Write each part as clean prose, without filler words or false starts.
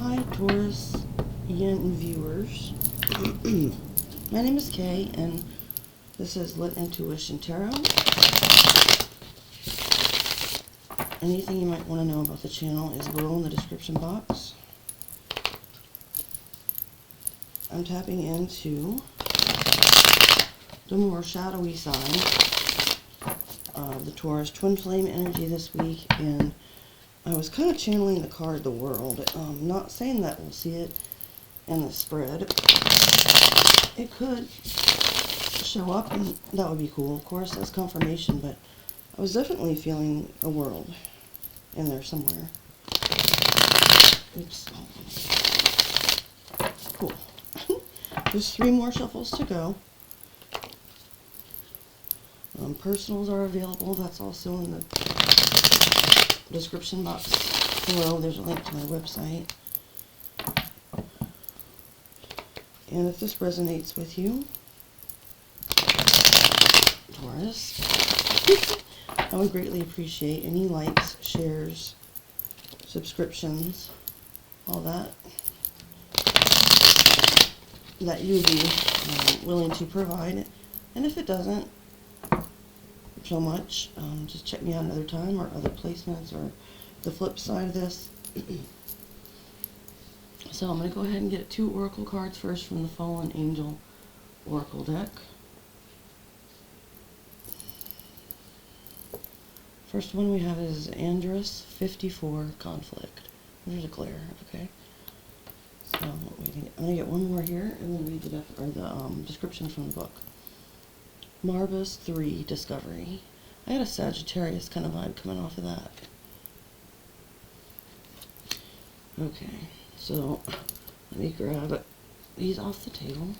Hi Taurus and viewers. My name is Kay and this is Lit Intuition Tarot. Anything you might want to know about the channel is below in the description box. I'm tapping into the more shadowy side of the Taurus Twin Flame energy this week, and I was kind of channeling the card The World. Not saying that we'll see it in the spread. It could show up and that would be cool, of course, as confirmation, but I was definitely feeling a world in there somewhere. Oops. Cool. There's 3 more shuffles to go. Personals are available. That's also in the description box below. There's a link to my website. And if this resonates with you, Taurus, I would greatly appreciate any likes, shares, subscriptions, all that you would be willing to provide. And if it doesn't so much, just check me out another time, or other placements, or the flip side of this. So I'm going to go ahead and get 2 oracle cards first from the Fallen Angel Oracle deck. First one we have is Andrus 54 Conflict. There's a glare, okay. So I'm going to get one more here and then read the description from the book. Marbus 3 Discovery. I had a Sagittarius kind of vibe coming off of that. Okay, so let me grab these off the table.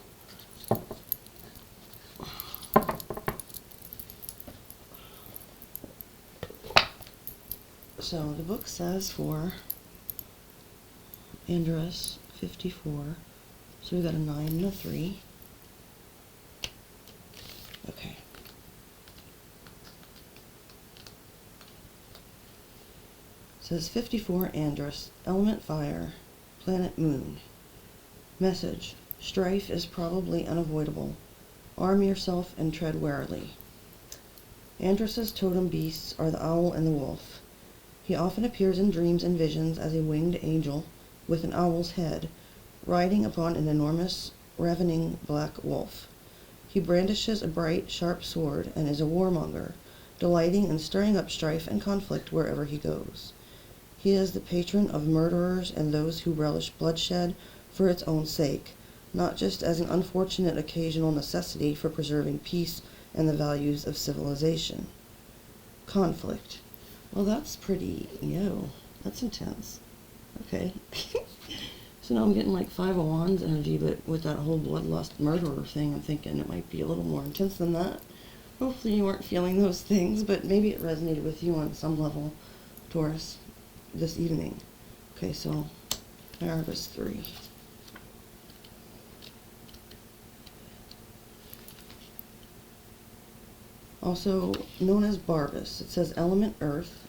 So the book says for Andrus 54, so we got a 9 and a 3. Okay. It says 54 Andrus, element fire, planet moon. Message: strife is probably unavoidable. Arm yourself and tread warily. Andrus's totem beasts are the owl and the wolf. He often appears in dreams and visions as a winged angel with an owl's head, riding upon an enormous, ravening black wolf. He brandishes a bright, sharp sword and is a warmonger, delighting in stirring up strife and conflict wherever he goes. He is the patron of murderers and those who relish bloodshed for its own sake, not just as an unfortunate occasional necessity for preserving peace and the values of civilization. Conflict. Well, that's pretty, that's intense. Okay. So now I'm getting like 5 of Wands energy, but with that whole bloodlust murderer thing, I'm thinking it might be a little more intense than that. Hopefully you weren't feeling those things, but maybe it resonated with you on some level, Taurus, this evening. Okay, so Marbus 3. Also known as Barbus. It says element earth.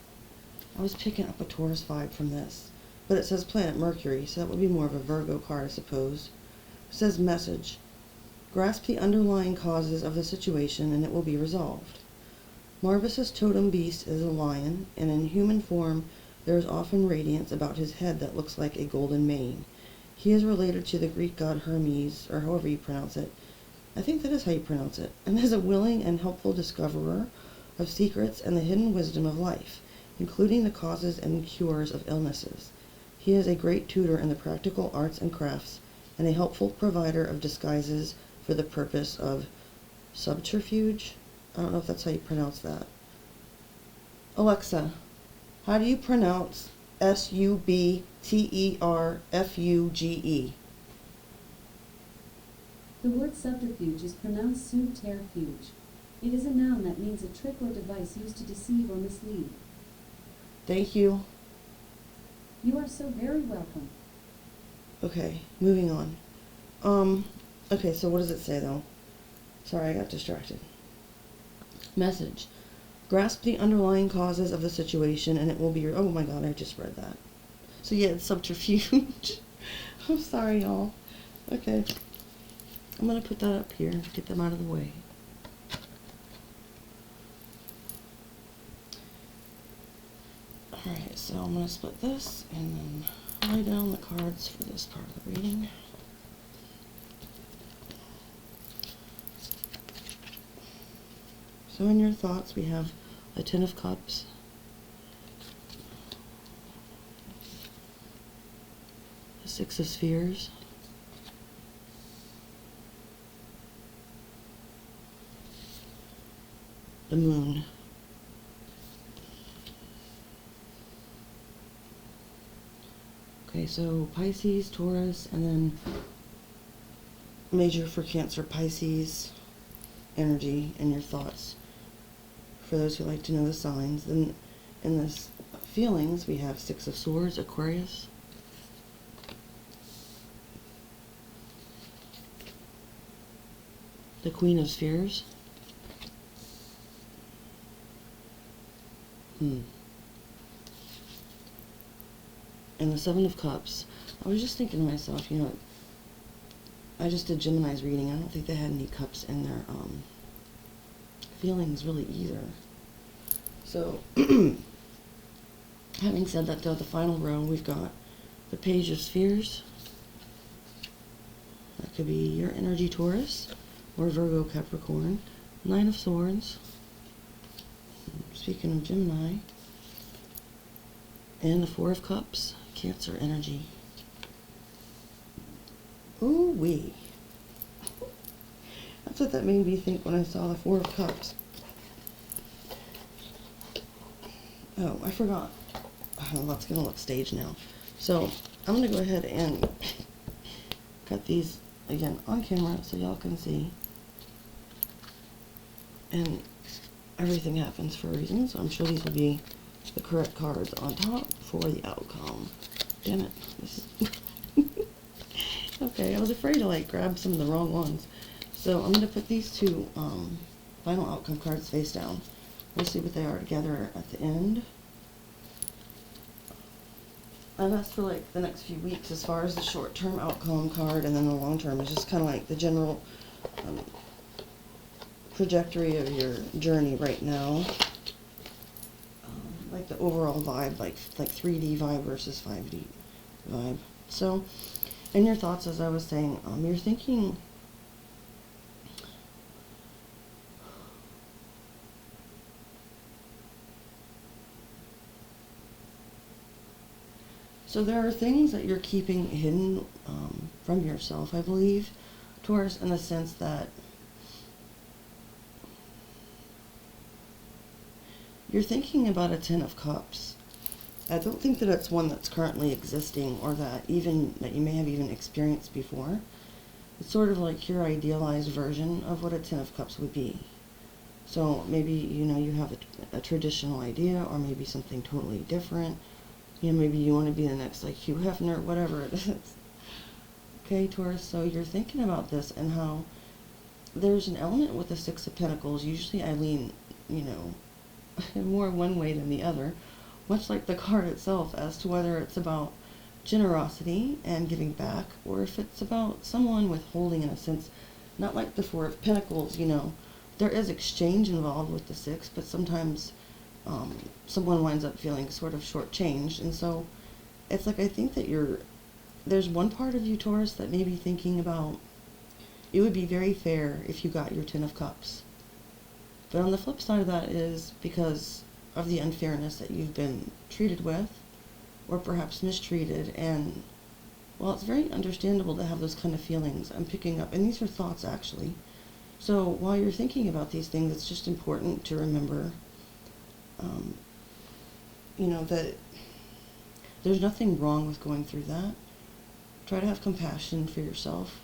I was picking up a Taurus vibe from this. But it says planet Mercury, so that would be more of a Virgo card, I suppose. It says message: grasp the underlying causes of the situation and it will be resolved. Marbus's totem beast is a lion, and in human form there is often radiance about his head that looks like a golden mane. He is related to the Greek god Hermes, or however you pronounce it. I think that is how you pronounce it. And is a willing and helpful discoverer of secrets and the hidden wisdom of life, including the causes and cures of illnesses. He is a great tutor in the practical arts and crafts, and a helpful provider of disguises for the purpose of subterfuge. I don't know if that's how you pronounce that. Alexa, how do you pronounce subterfuge? The word subterfuge is pronounced subterfuge. It is a noun that means a trick or device used to deceive or mislead. Thank you. You are so very welcome. Okay, moving on. Okay, so what does it say though? Sorry, I got distracted. Message: grasp the underlying causes of the situation and it will be oh my god, I just read that. So yeah, it's subterfuge. I'm sorry, y'all. Okay. I'm going to put that up here, get them out of the way. Alright, so I'm going to split this and then lay down the cards for this part of the reading. So in your thoughts, we have a Ten of Cups, the Six of Spheres, the Moon, okay, so Pisces, Taurus, and then major for Cancer, Pisces energy in your thoughts. For those who like to know the signs, then in this feelings, we have Six of Swords, Aquarius, the Queen of Spheres, and the Seven of Cups. I was just thinking to myself, you know, I just did Gemini's reading. I don't think they had any cups in their feelings really either. So, having said that, though, the final row, we've got the Page of Spheres. That could be your energy, Taurus, or Virgo, Capricorn. Nine of Swords. Speaking of Gemini. And the Four of Cups, Cancer energy. Ooh-wee. That's what that made me think when I saw the Four of Cups. Oh, I forgot. Oh, that's going to look staged now. So, I'm going to go ahead and cut these, again, on camera so y'all can see. And everything happens for a reason, so I'm sure these will be the correct cards on top for the outcome. Damn it. This is okay, I was afraid to, like, grab some of the wrong ones. So, I'm going to put these two final outcome cards face down. We'll see what they are together at the end. I've asked for like the next few weeks as far as the short-term outcome card, and then the long-term is just kind of like the general trajectory of your journey right now. Like the overall vibe, like 3D vibe versus 5D vibe. So, in your thoughts, as I was saying, you're thinking so there are things that you're keeping hidden from yourself, I believe, Taurus, in the sense that you're thinking about a Ten of Cups. I don't think that it's one that's currently existing, or that you may have even experienced before. It's sort of like your idealized version of what a Ten of Cups would be. So maybe, you know, you have a traditional idea, or maybe something totally different. You know, maybe you want to be the next, like, Hugh Hefner, whatever it is. Okay, Taurus, so you're thinking about this and how there's an element with the Six of Pentacles. Usually I lean, you know, more one way than the other, much like the card itself, as to whether it's about generosity and giving back, or if it's about someone withholding, in a sense. Not like the Four of Pentacles, you know. There is exchange involved with the Six, but sometimes someone winds up feeling sort of shortchanged. And so it's like, I think that there's one part of you, Taurus, that may be thinking about, it would be very fair if you got your Ten of Cups. But on the flip side of that is because of the unfairness that you've been treated with, or perhaps mistreated. And, well, it's very understandable to have those kind of feelings. I'm picking up, and these are thoughts, actually. So while you're thinking about these things, it's just important to remember you know, that there's nothing wrong with going through that. Try to have compassion for yourself.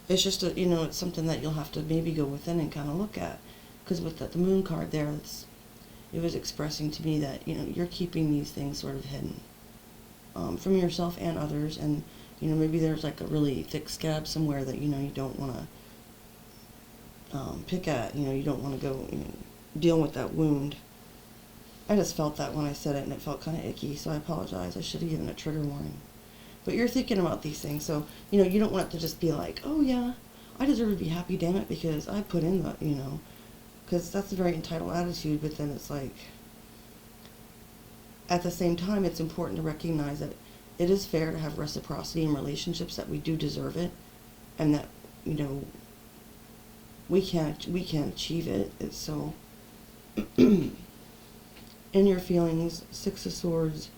It's just, you know, it's something that you'll have to maybe go within and kind of look at. Because with the Moon card there, it was expressing to me that, you know, you're keeping these things sort of hidden from yourself and others. And, you know, maybe there's like a really thick scab somewhere that, you know, you don't want to pick at. You know, you don't want to go, you know, deal with that wound. I just felt that when I said it, and it felt kind of icky, so I apologize. I should have given a trigger warning. But you're thinking about these things, so, you know, you don't want it to just be like, oh yeah, I deserve to be happy, damn it, because I put in the, you know, because that's a very entitled attitude, but then it's like, at the same time, it's important to recognize that it is fair to have reciprocity in relationships, that we do deserve it, and that, you know, we can't achieve it. It's so in your feelings. Six of Swords,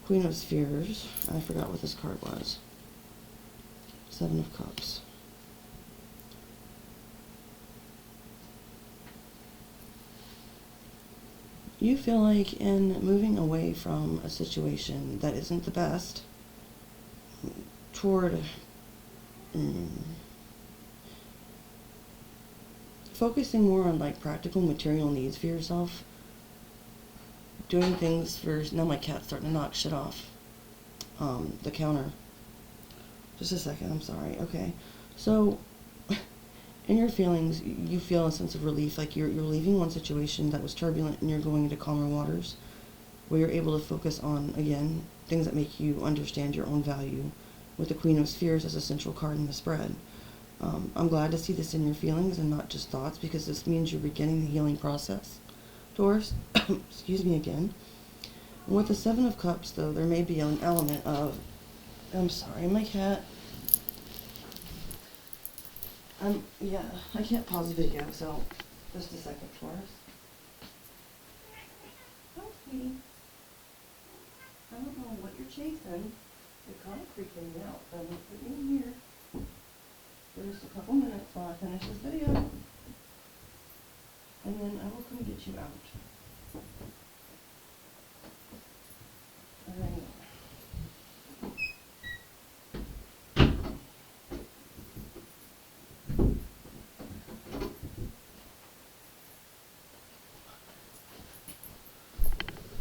Queen of Spheres. I forgot what this card was. Seven of Cups. You feel like in moving away from a situation that isn't the best toward focusing more on like practical material needs for yourself, doing things for, now my cat's starting to knock shit off the counter. Just a second, I'm sorry. Okay, so in your feelings, you feel a sense of relief, like you're leaving one situation that was turbulent and you're going into calmer waters, where you're able to focus on, again, things that make you understand your own value, with the Queen of Spheres as a central card in the spread. I'm glad to see this in your feelings and not just thoughts, because this means you're beginning the healing process, Taurus. Excuse me again. And with the Seven of Cups, though, there may be an element of, I'm sorry, my cat. Yeah, I can't pause the video, so just a second, Taurus. Oh, sweetie. I don't know what you're chasing. You're kind of freaking me out, but I'm going to put you in here for just a couple minutes while I finish this video. And then I will come get you out. Alright.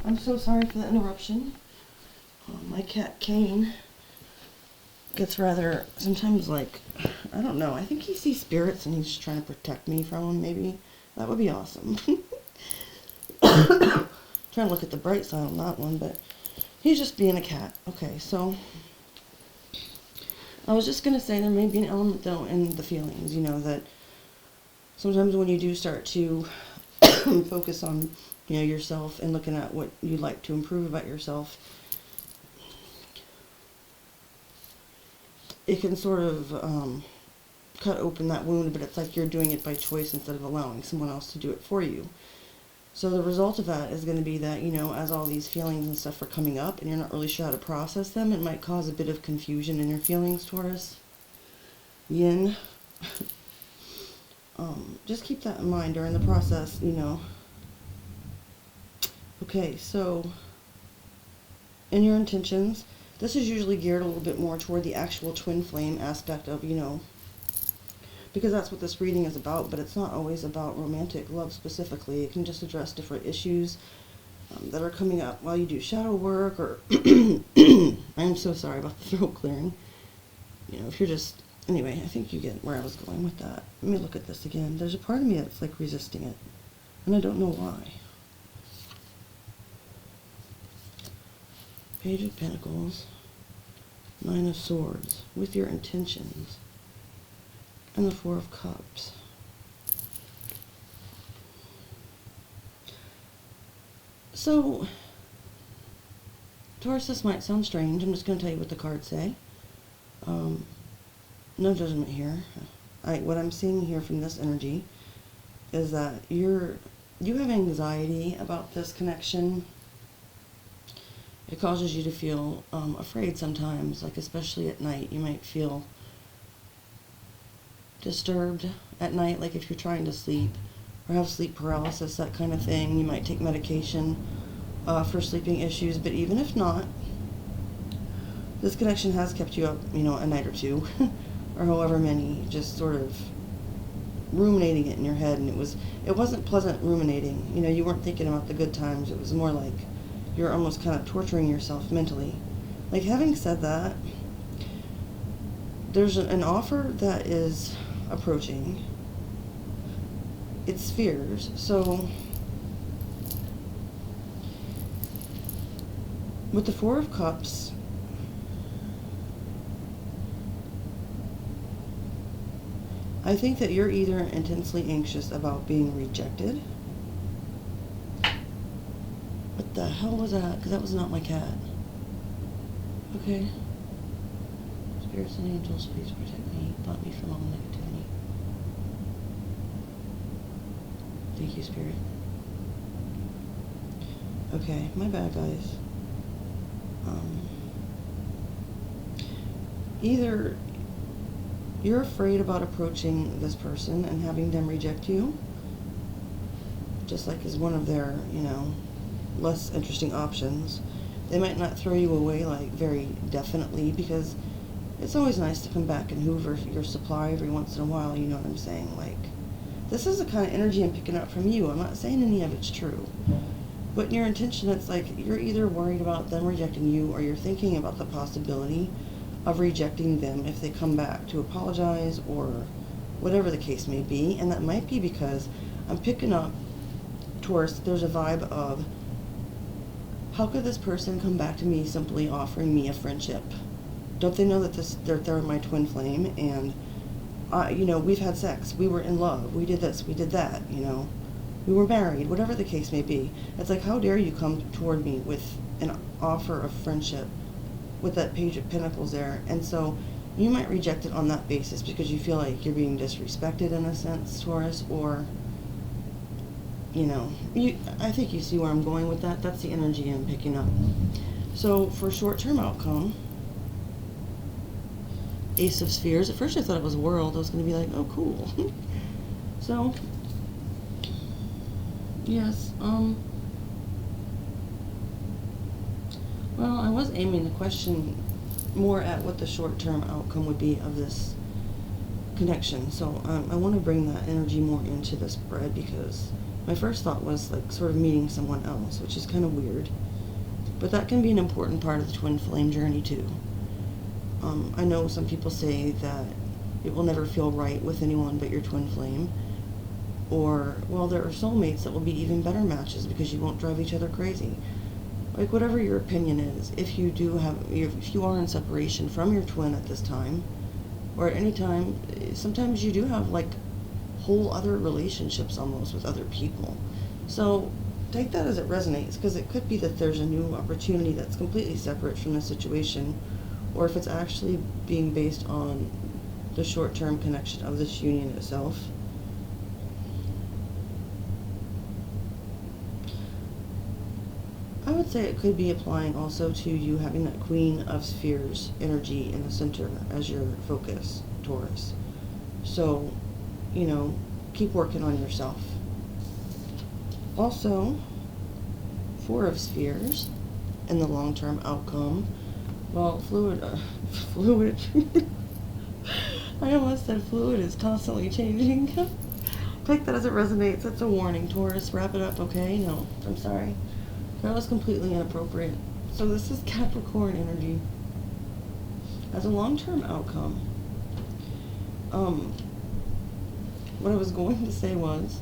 I'm so sorry for the interruption. My cat Kane gets rather, sometimes like, I don't know, I think he sees spirits and he's just trying to protect me from them, maybe. That would be awesome. Trying to look at the bright side on that one, but he's just being a cat. Okay, so I was just going to say there may be an element, though, in the feelings, you know, that sometimes when you do start to focus on, you know, yourself and looking at what you'd like to improve about yourself, it can sort of cut open that wound, but it's like you're doing it by choice instead of allowing someone else to do it for you. So the result of that is going to be that, you know, as all these feelings and stuff are coming up and you're not really sure how to process them, it might cause a bit of confusion in your feelings, Taurus. Yin. Just keep that in mind during the process, you know. Okay, so in your intentions, this is usually geared a little bit more toward the actual twin flame aspect of, you know, because that's what this reading is about, but it's not always about romantic love specifically. It can just address different issues that are coming up while you do shadow work, or I'm so sorry about the throat clearing. You know, if you're just, anyway, I think you get where I was going with that. Let me look at this again. There's a part of me that's like resisting it, and I don't know why. Page of Pentacles, Nine of Swords, with your intentions, and the Four of Cups. So, Taurus, this might sound strange. I'm just going to tell you what the cards say. No judgment here. What I'm seeing here from this energy is that you have anxiety about this connection. It causes you to feel afraid sometimes, like especially at night. You might feel disturbed at night, like if you're trying to sleep or have sleep paralysis, that kind of thing. You might take medication for sleeping issues, but even if not, this connection has kept you up, you know, a night or two or however many, just sort of ruminating it in your head. And it wasn't pleasant ruminating. You know, you weren't thinking about the good times. It was more like you're almost kind of torturing yourself mentally. Like, having said that, there's an offer that is approaching. It's spheres, so With the Four of Cups, I think that you're either intensely anxious about being rejected. What the hell was that? Because that was not my cat. Okay. Spirits and angels, please protect me. Block me from all negativity. Thank you, Spirit. Okay, my bad, guys. Either you're afraid about approaching this person and having them reject you, just like as one of their, less interesting options. They might not throw you away like very definitely, because it's always nice to come back and hoover your supply every once in a while, you know what I'm saying? Like, this is the kind of energy I'm picking up from you. I'm not saying any of it's true. But in your intention, it's like you're either worried about them rejecting you, or you're thinking about the possibility of rejecting them if they come back to apologize or whatever the case may be. And that might be because I'm picking up, Taurus, there's a vibe of, how could this person come back to me simply offering me a friendship? Don't they know that they're my twin flame, and we've had sex, we were in love, we did this, we did that, we were married, whatever the case may be. It's like, how dare you come toward me with an offer of friendship with that Page of Pentacles there? And so you might reject it on that basis because you feel like you're being disrespected in a sense, Taurus, or I think you see where I'm going with that. That's the energy I'm picking up. So for short-term outcome, Ace of Spheres. At first I thought it was World. I was going to be like, oh, cool. So, yes, well, I was aiming the question more at what the short-term outcome would be of this connection. So I want to bring that energy more into the spread, because my first thought was like sort of meeting someone else, which is kind of weird. But that can be an important part of the twin flame journey too. I know some people say that it will never feel right with anyone but your twin flame. Or, well, there are soulmates that will be even better matches because you won't drive each other crazy. Like, whatever your opinion is, if you are in separation from your twin at this time, or at any time, sometimes you do have like whole other relationships almost with other people. So take that as it resonates, because it could be that there's a new opportunity that's completely separate from the situation, or if it's actually being based on the short-term connection of this union itself. I would say it could be applying also to you having that Queen of Spheres energy in the center as your focus, Taurus. So, keep working on yourself. Also, Four of Spheres and the long-term outcome. Well, fluid. I almost said fluid is constantly changing. Take that as it resonates. That's a warning, Taurus. Wrap it up, okay? No, I'm sorry. That was completely inappropriate. So this is Capricorn energy. As a long-term outcome, what I was going to say was,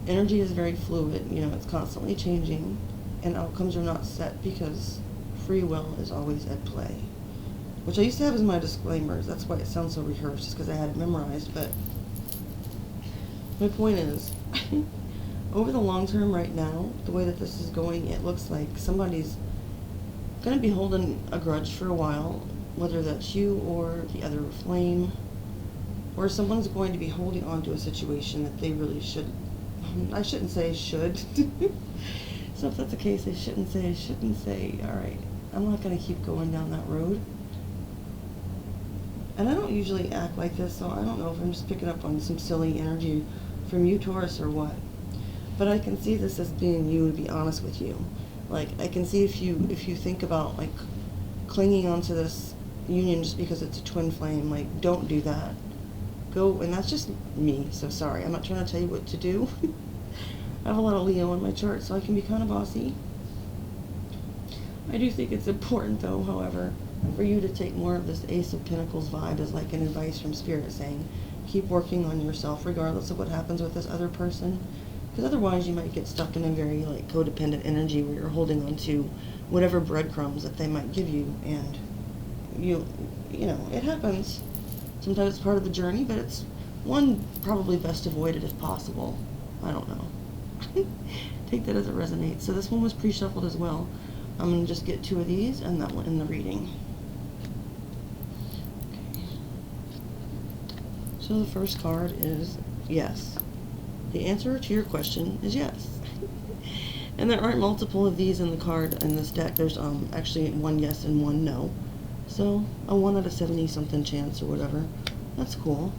energy is very fluid. It's constantly changing, and outcomes are not set because free will is always at play. Which I used to have as my disclaimers. That's why it sounds so rehearsed, just because I had it memorized. But my point is, over the long term right now, the way that this is going, it looks like somebody's going to be holding a grudge for a while, whether that's you or the other flame, or someone's going to be holding on to a situation that they really shouldn't. I shouldn't say should. So if that's the case, I shouldn't say, all right, I'm not going to keep going down that road. And I don't usually act like this, so I don't know if I'm just picking up on some silly energy from you, Taurus, or what. But I can see this as being you, to be honest with you. Like, I can see if you think about, like, clinging onto this union just because it's a twin flame, like, don't do that. Go, and that's just me, so sorry. I'm not trying to tell you what to do. I have a lot of Leo in my chart, so I can be kind of bossy. I do think it's important, though, however, for you to take more of this Ace of Pentacles vibe as like an advice from Spirit, saying, keep working on yourself regardless of what happens with this other person. Because otherwise you might get stuck in a very like codependent energy where you're holding on to whatever breadcrumbs that they might give you, and you know, it happens. Sometimes it's part of the journey, but it's one probably best avoided if possible. I don't know. Take that as it resonates. So this one was pre-shuffled as well. I'm going to just get 2 of these and that one in the reading. Okay. So the first card is yes. The answer to your question is yes. And there aren't multiple of these in the card in this deck. There's actually 1 yes and 1 no. So a 1 out of 70 something chance or whatever. That's cool.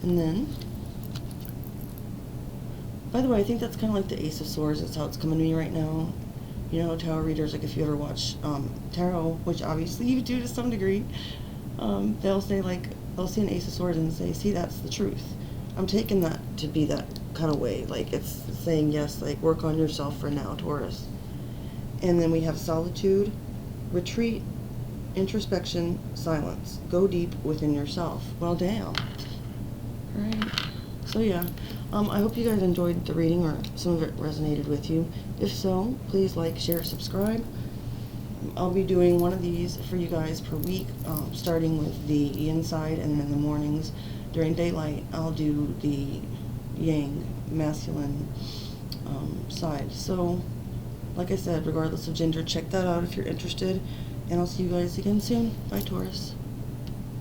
And then, by the way, I think that's kind of like the Ace of Swords. That's how it's coming to me right now. You know, tarot readers, like if you ever watch tarot, which obviously you do to some degree, they'll say they'll see an Ace of Swords and say, see, that's the truth. I'm taking that to be that kind of way. Like it's saying, yes, like work on yourself for now, Taurus. And then we have solitude, retreat, introspection, silence. Go deep within yourself. Well, damn. Alright. So yeah, I hope you guys enjoyed the reading, or some of it resonated with you. If so, please like, share, subscribe. I'll be doing one of these for you guys per week, starting with the yin side, and then in the mornings during daylight I'll do the yang, masculine side. So, like I said, regardless of gender, check that out if you're interested, and I'll see you guys again soon. Bye, Taurus.